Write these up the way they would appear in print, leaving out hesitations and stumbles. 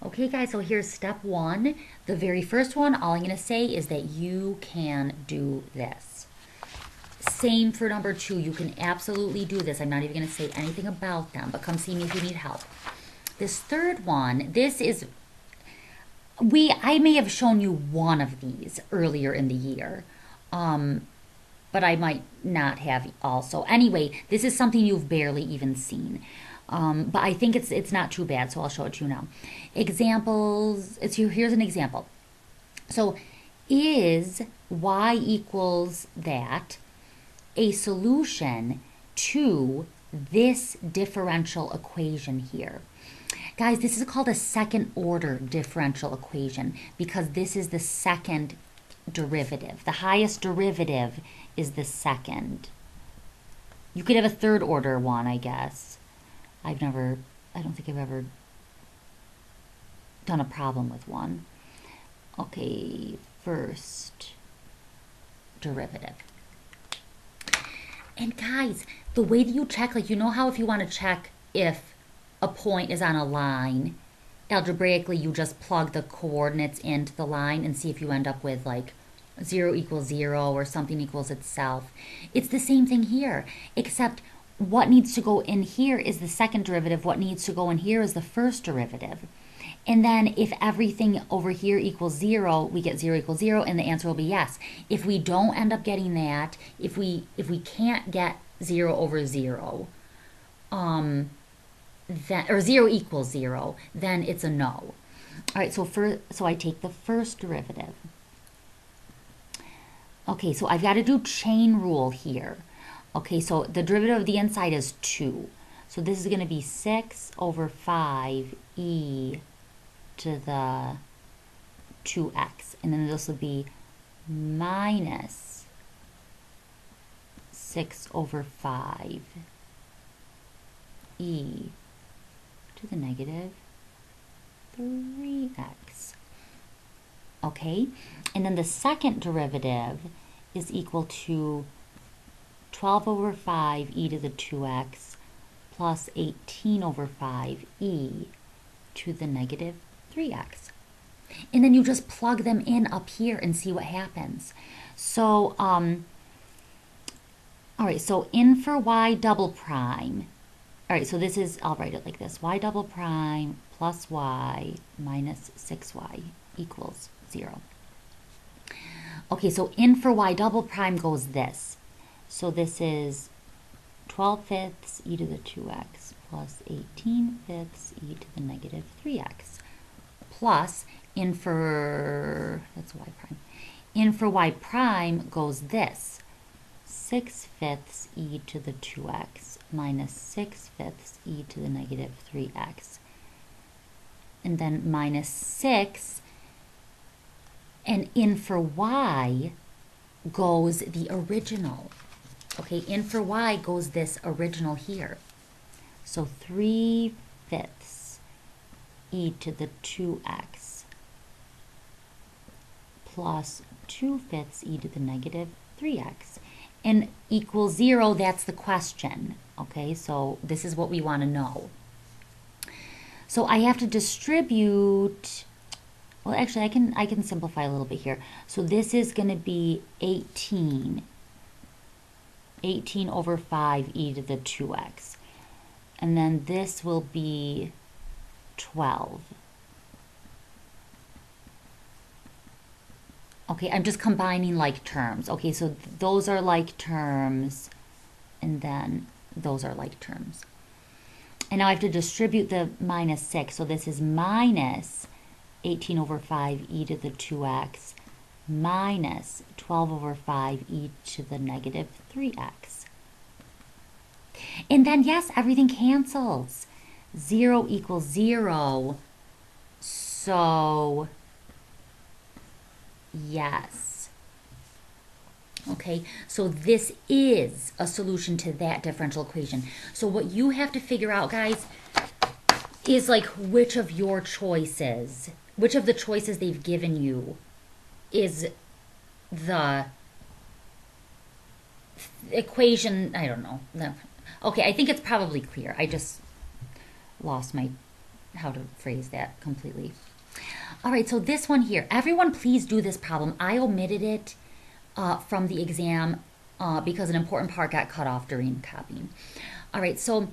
Okay, guys, so here's step one. The very first one, all I'm going to say is that you can do this. Same for number two. You can absolutely do this. I'm not even going to say anything about them, but come see me if you need help. This third one, this is, I may have shown you one of these earlier in the year, but I might not have also. Anyway, this is something you've barely even seen. But I think it's not too bad, so I'll show it to you now. Examples, here's an example. So is y equals that a solution to this differential equation here? Guys, this is called a second order differential equation because this is the second derivative. The highest derivative is the second. You could have a third order one, I guess. I don't think I've ever done a problem with one. Okay, first derivative. And guys, the way that you check, like, you know how if you want to check if a point is on a line, algebraically you just plug the coordinates into the line and see if you end up with like 0 equals 0 or something equals itself. It's the same thing here, except what needs to go in here is the second derivative. What needs to go in here is the first derivative. And then if everything over here equals 0, we get 0 equals 0, and the answer will be yes. If we don't end up getting that, if we can't get 0 over 0, or 0 equals 0, then it's a no. All right, so I take the first derivative. Okay, so I've got to do chain rule here. Okay, so the derivative of the inside is 2. So this is going to be 6 over 5e to the 2x. And then this will be minus 6 over 5e to the negative 3x. Okay, and then the second derivative is equal to 12 over 5 e to the 2x plus 18 over 5 e to the negative 3x. And then you just plug them in up here and see what happens. So, all right, so in for y double prime. All right, so this is, I'll write it like this. Y double prime plus y minus 6y equals 0. Okay, so in for y double prime goes this. So this is 12 fifths e to the 2x plus 18 fifths e to the negative 3x plus in for, that's y prime. In for y prime goes this. 6 fifths e to the 2x minus 6 fifths e to the negative 3x. And then minus 6. And in for y goes the original. Okay, in for y goes this original here. So 3 fifths e to the 2x plus 2 fifths e to the negative 3x. And equals 0, that's the question. Okay, so this is what we want to know. So I have to distribute, well, actually I can simplify a little bit here. So this is going to be 18 over 5 e to the 2x. And then this will be 12. Okay, I'm just combining like terms. Okay, so those are like terms, and then those are like terms. And now I have to distribute the minus 6. So this is minus 18 over 5 e to the 2x minus 12 over 5 e to the negative 3x. And then, yes, everything cancels. 0 equals 0. So, yes. Okay, so this is a solution to that differential equation. So what you have to figure out, guys, is like which of your choices, which of the choices they've given you is the equation. I don't know. No. Okay, I think it's probably clear. I just lost my how to phrase that completely. All right, so this one here, everyone please do this problem. I omitted it from the exam because an important part got cut off during copying. All right, so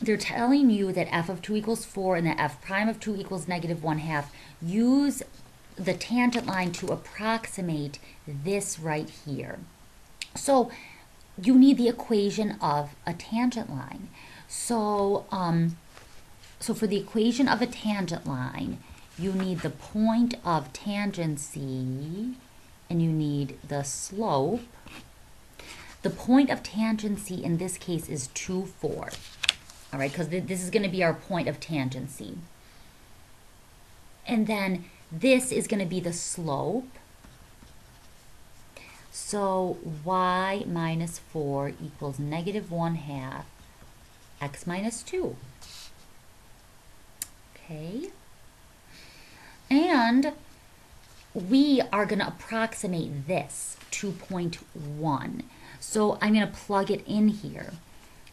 they're telling you that f of 2 equals 4 and that f prime of 2 equals -1/2. Use the tangent line to approximate this right here. So you need the equation of a tangent line. So, so for the equation of a tangent line, you need the point of tangency and you need the slope. The point of tangency in this case is 2, 4. All right, because this is going to be our point of tangency. And then this is going to be the slope. So y minus 4 equals -1/2 x minus 2. Okay. And we are going to approximate this 2.1. So I'm going to plug it in here.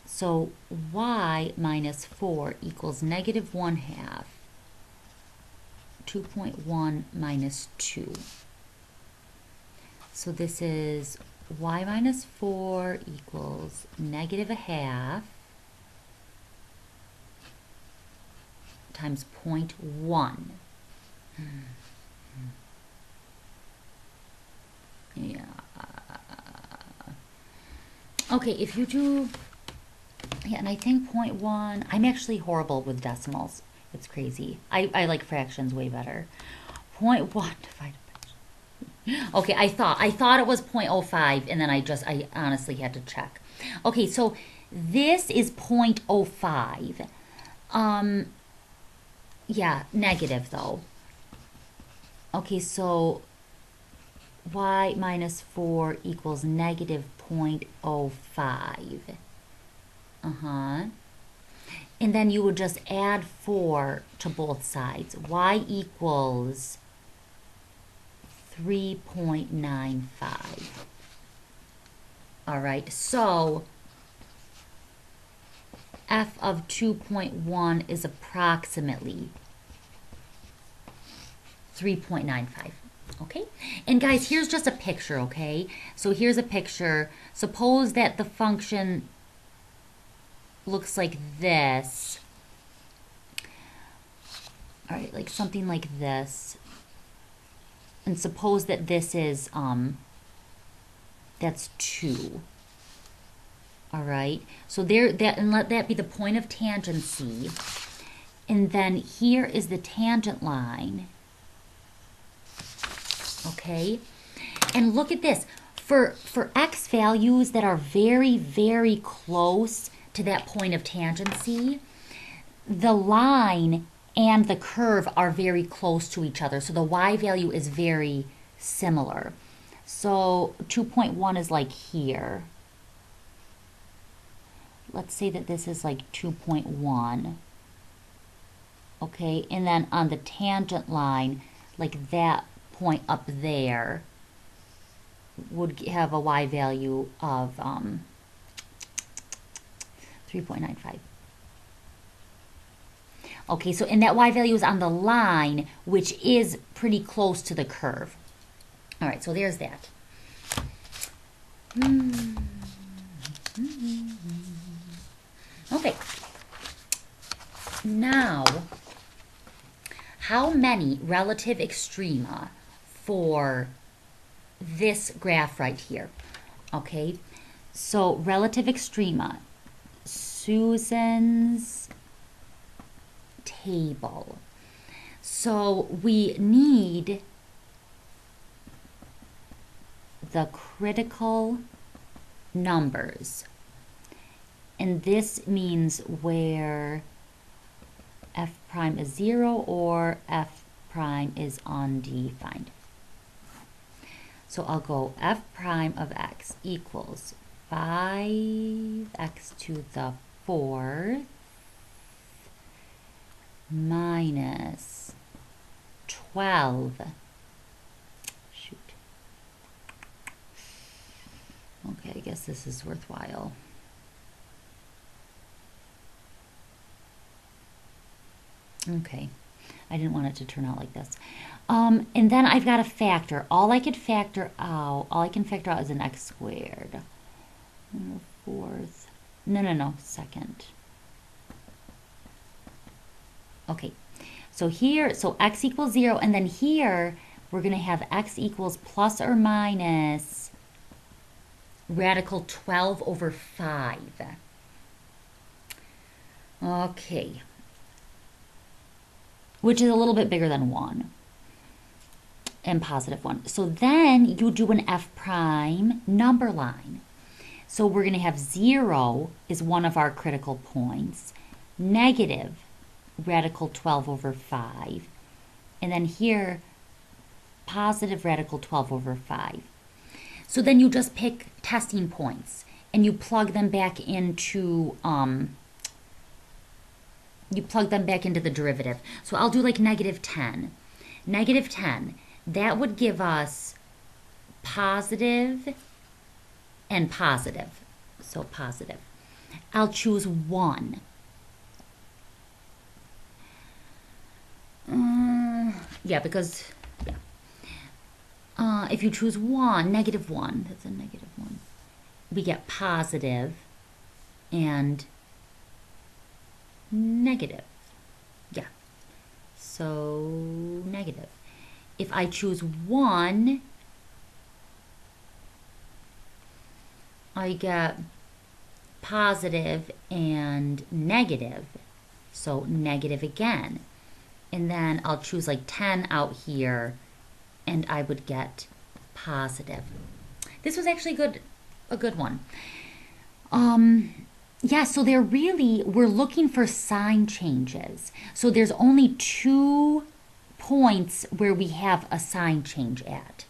So y minus 4 equals -1/2 2.1 minus 2. So this is y minus 4 equals -1/2 times 0.1. Yeah. Okay, if you do, yeah, and I think 0.1, I'm actually horrible with decimals. It's crazy. I like fractions way better. 0.1 divided by, okay, I thought it was 0.05, and then I honestly had to check. Okay, so this is 0.05. Yeah, negative though. Okay, so y minus 4 equals -0.05. And then you would just add 4 to both sides. Y equals 3.95. All right, so f of 2.1 is approximately 3.95. Okay, and guys, here's just a picture, okay? So here's a picture. Suppose that the function looks like this. All right, like something like this. And suppose that this is, that's 2. All right, so and let that be the point of tangency. And then here is the tangent line. Okay, and look at this. For x values that are very, very close to that point of tangency, the line and the curve are very close to each other. So the y value is very similar. So 2.1 is like here. Let's say that this is like 2.1. Okay, and then on the tangent line, like that point up there would have a y value of 3.95. Okay, so and that y value is on the line, which is pretty close to the curve. All right, so there's that. Okay. Now, how many relative extrema for this graph right here? Okay, so relative extrema, Susan's table. So we need the critical numbers, and this means where f prime is 0 or f prime is undefined. So I'll go f prime of x equals 5x to the 4th minus 12. Shoot. Okay, I guess this is worthwhile. Okay, I didn't want it to turn out like this. And then I've got a factor. All I can factor out is an x squared. Fourth. No, second. Okay, so here, so x equals 0, and then here we're going to have x equals plus or minus radical 12 over 5. Okay, which is a little bit bigger than 1 and positive 1. So then you do an f prime number line. So we're going to have 0 is one of our critical points, negative radical 12 over 5, and then here positive radical 12 over 5. So then you just pick testing points and you plug them back into the derivative. So I'll do like negative 10. Negative 10, that would give us positive and positive. So positive. I'll choose 1. Because if you choose 1, negative 1, that's a negative 1. We get positive and negative. Yeah. So negative. If I choose 1, I get positive and negative. So negative again. And then I'll choose like 10 out here, and I would get positive. This was actually a good one. Yeah, so we're looking for sign changes. So there's only 2 points where we have a sign change at.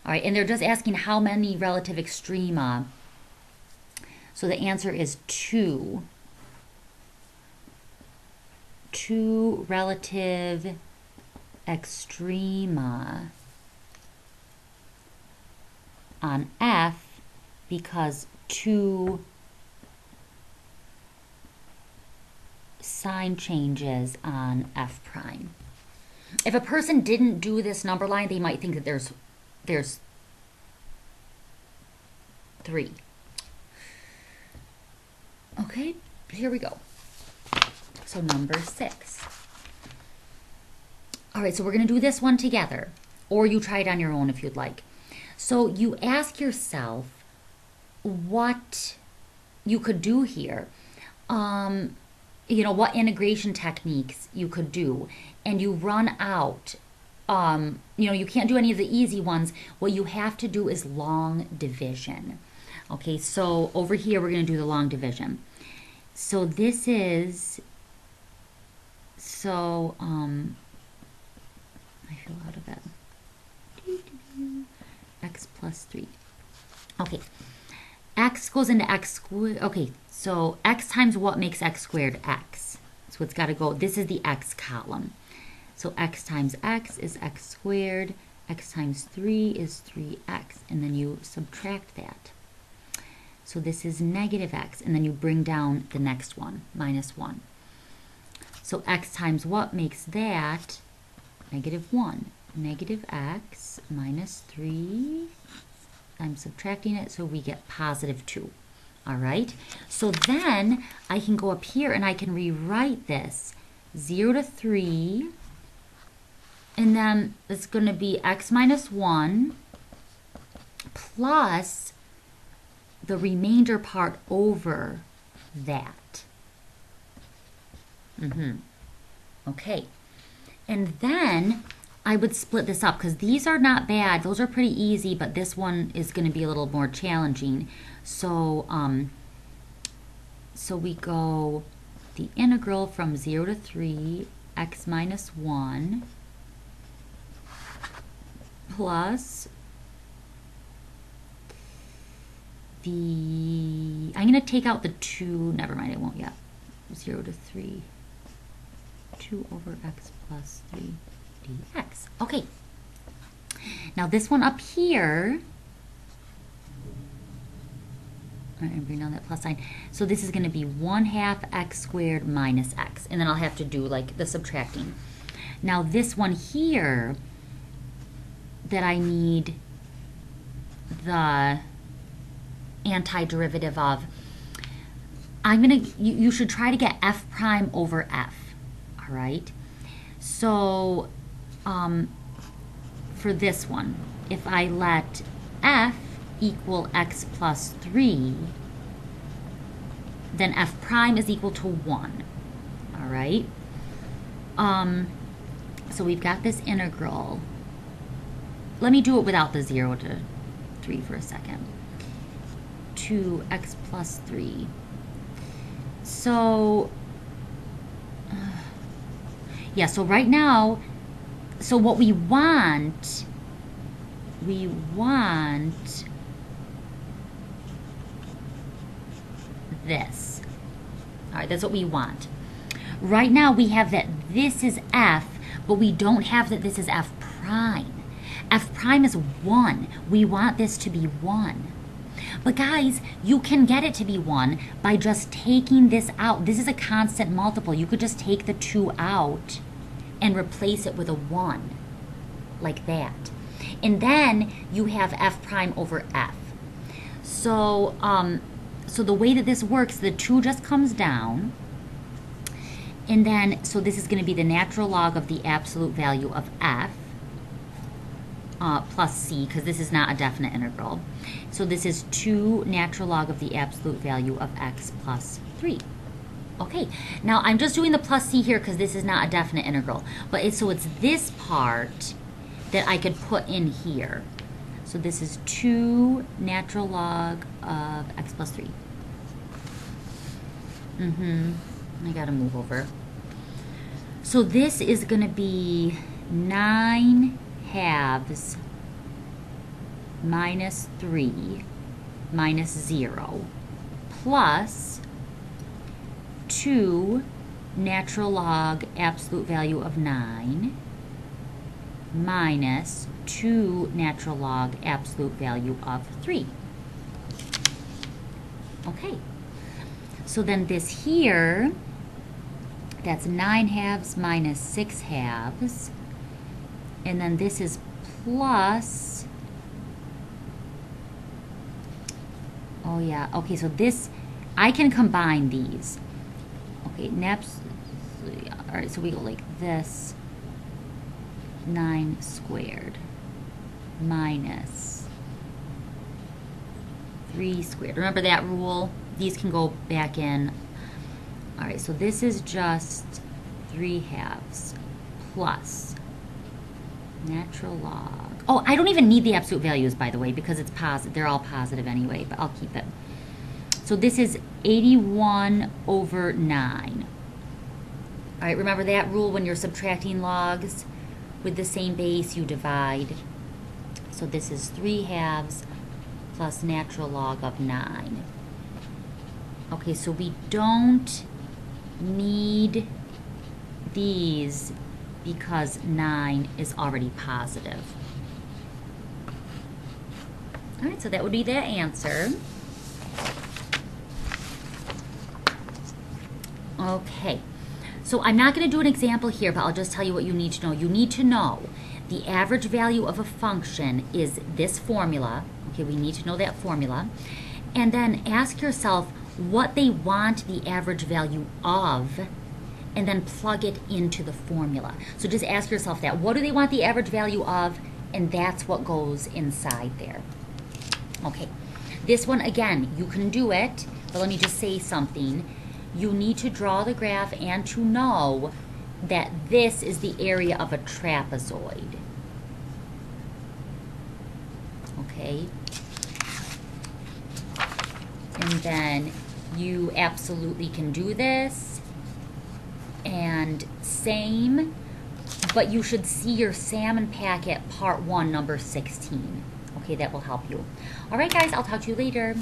All right, and they're just asking how many relative extrema. So the answer is 2. 2 relative extrema on F, because 2 sign changes on F prime. If a person didn't do this number line, they might think that there's 3. Okay, here we go. So number 6. All right, so we're going to do this one together, or you try it on your own if you'd like. So you ask yourself what you could do here, what integration techniques you could do, and you run out. You can't do any of the easy ones. What you have to do is long division. Okay, so over here we're going to do the long division. So this is... So, I feel out of it. X plus 3. Okay. X goes into x squared. Okay, so x times what makes x squared? X. So it's got to go, this is the x column. So x times x is x squared. X times 3 is 3x. And then you subtract that. So this is negative x. And then you bring down the next one, minus 1. So x times what makes that? Negative 1. Negative x minus 3. I'm subtracting it, so we get positive 2. All right? So then I can go up here and I can rewrite this. 0 to 3. And then it's going to be x minus 1 plus the remainder part over that. Okay, and then I would split this up because these are not bad. Those are pretty easy, but this one is going to be a little more challenging. So, so we go the integral from 0 to 3, x minus 1 plus I'm going to take out the 2. Never mind, I won't yet. 0 to 3. 2 over x plus 3 dx. Okay. Now this one up here, All right, and bring down that plus sign. So this is going to be 1/2 x squared minus x. And then I'll have to do like the subtracting. Now this one here that I need the antiderivative of, you should try to get f prime over f. All right. So for this one, if I let f equal x plus 3, then f prime is equal to 1. All right. So we've got this integral. Let me do it without the 0 to 3 for a second. 2x plus 3. So, yeah, so right now, so what we want this. All right, that's what we want. Right now we have that this is f, but we don't have that this is f prime. F prime is 1. We want this to be 1. But guys, you can get it to be 1 by just taking this out. This is a constant multiple. You could just take the 2 out and replace it with a 1, like that. And then you have f prime over f. So, so the way that this works, the 2 just comes down. And then, so this is going to be the natural log of the absolute value of f. Plus c, because this is not a definite integral. So this is 2 natural log of the absolute value of x plus 3. Okay, now I'm just doing the plus c here because this is not a definite integral. But so it's this part that I could put in here. So this is 2 natural log of x plus 3. I gotta move over. So this is gonna be 9 halves minus 3 minus 0 plus 2 natural log absolute value of 9 minus 2 natural log absolute value of 3. Okay, so then this here, that's 9 halves minus 6 halves. And then this is plus, oh yeah, okay, so this, I can combine these. Okay, next, all right, so we go like this, 9 squared minus 3 squared. Remember that rule? These can go back in. All right, so this is just 3 halves plus natural log. Oh, I don't even need the absolute values, by the way, because it's positive. They're all positive anyway, but I'll keep it. So this is 81 over 9. All right, remember that rule when you're subtracting logs with the same base, you divide. So this is 3 halves plus natural log of 9. Okay, so we don't need these because 9 is already positive. All right, so that would be the answer. Okay, so I'm not going to do an example here, but I'll just tell you what you need to know. You need to know the average value of a function is this formula. Okay, we need to know that formula. And then ask yourself what they want the average value of, and then plug it into the formula. So just ask yourself that. What do they want the average value of? And that's what goes inside there. Okay, this one, again, you can do it, but let me just say something. You need to draw the graph and to know that this is the area of a trapezoid. Okay? And then you absolutely can do this. And same, but you should see your salmon packet part 1, number 16. Okay, that will help you. All right, guys, I'll talk to you later.